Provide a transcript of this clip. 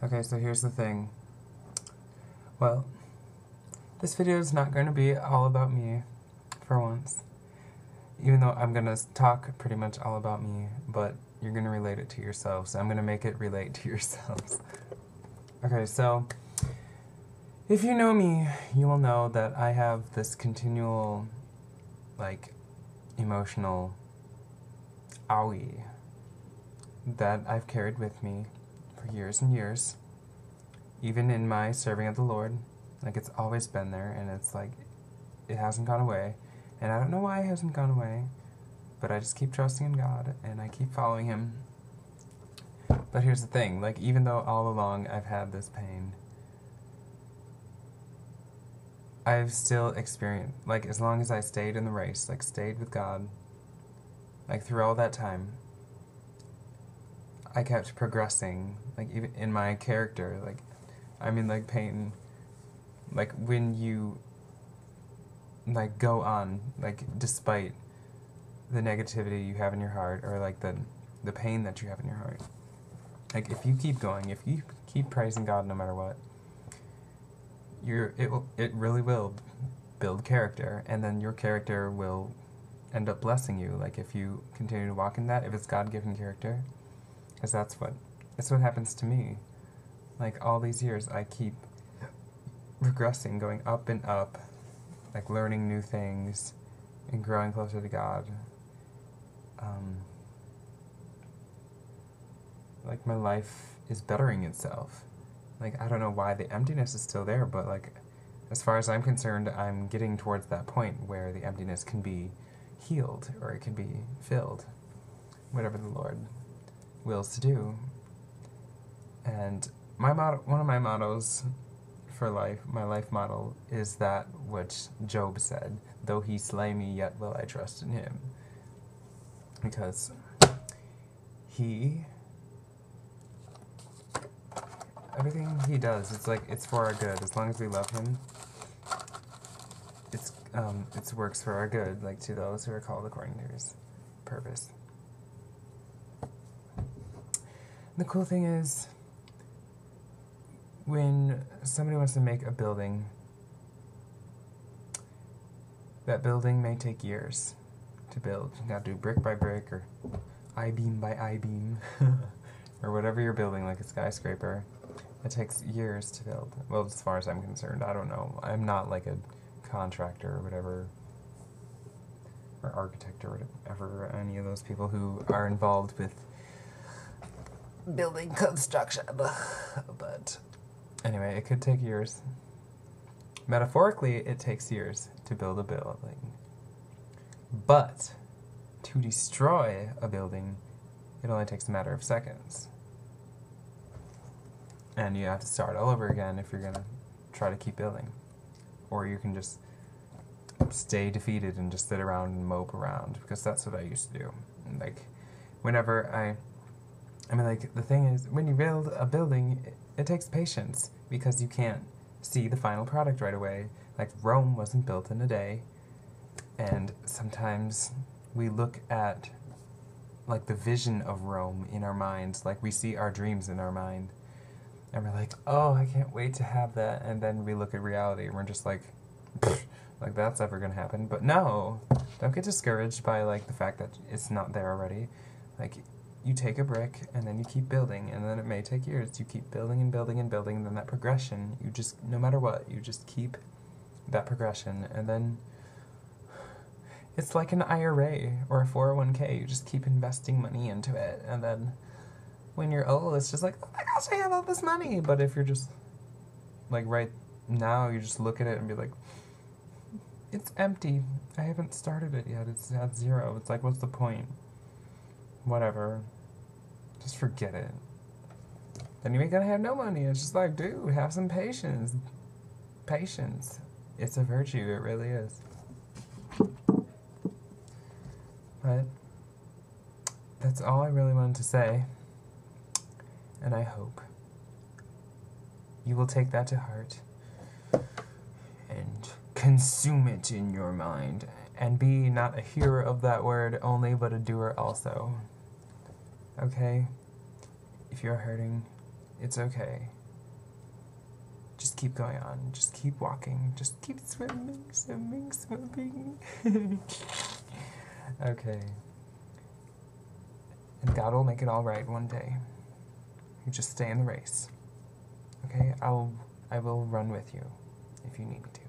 Okay, so here's the thing. Well, this video is not going to be all about me, for once. Even though I'm going to talk pretty much all about me, but you're going to relate it to yourselves. So I'm going to make it relate to yourselves. Okay, so if you know me, you will know that I have this continual, emotional owie that I've carried with me for years and years. Even in my serving of the Lord, it's always been there, and it's it hasn't gone away. And I don't know why it hasn't gone away, but I just keep trusting in God, and I keep following Him. But here's the thing, even though all along I've had this pain, I've still experienced, as long as I stayed in the race, stayed with God, through all that time, I kept progressing, even in my character, pain, when you, go on, despite the negativity you have in your heart, or, the pain that you have in your heart. If you keep going, if you keep praising God no matter what, it really will build character, and then your character will end up blessing you, if you continue to walk in that, if it's God-given character, because that's what happens to me. All these years, I keep progressing, going up and up, learning new things, and growing closer to God. My life is bettering itself. I don't know why the emptiness is still there, but, as far as I'm concerned, I'm getting towards that point where the emptiness can be healed, or it can be filled, whatever the Lord wills to do. And one of my mottos for life, my life motto, is that which Job said, "Though he slay me, yet will I trust in him." Because everything he does, it's for our good. As long as we love him, it works for our good, to those who are called according to his purpose. The cool thing is, when somebody wants to make a building, that building may take years to build. You gotta do brick by brick, or I-beam by I-beam, or whatever you're building, like a skyscraper. It takes years to build. Well, as far as I'm concerned, I don't know. I'm not a contractor or whatever, or architect or whatever, any of those people who are involved with building construction. But anyway, it could take years. Metaphorically, it takes years to build a building. But to destroy a building, it only takes a matter of seconds. And you have to start all over again if you're going to try to keep building. Or you can just stay defeated and just sit around and mope around, because that's what I used to do. Whenever the thing is, when you build a building, it takes patience, because you can't see the final product right away. Rome wasn't built in a day, and sometimes we look at, the vision of Rome in our minds, we see our dreams in our mind, and we're oh, I can't wait to have that, and then we look at reality, and we're just that's ever gonna happen. But no, don't get discouraged by, the fact that it's not there already. You take a brick, and then you keep building, and then it may take years. You keep building and building and building, and then that progression, you just, no matter what, you just keep that progression, and then it's like an IRA or a 401k. You just keep investing money into it, and then when you're old, it's just oh my gosh, I have all this money. But if you're just, right now, you just look at it and be it's empty. I haven't started it yet. It's at zero. It's what's the point? Whatever. Just forget it. Then you ain't gonna have no money. It's just dude, have some patience. Patience. It's a virtue. It really is. But that's all I really wanted to say. And I hope you will take that to heart and consume it in your mind, and be not a hearer of that word only, but a doer also. Okay? If you're hurting, It's okay. Just keep going on. Just keep walking. Just keep swimming, swimming, swimming. Okay. And God will make it all right one day. You just stay in the race. Okay? I will run with you if you need me to.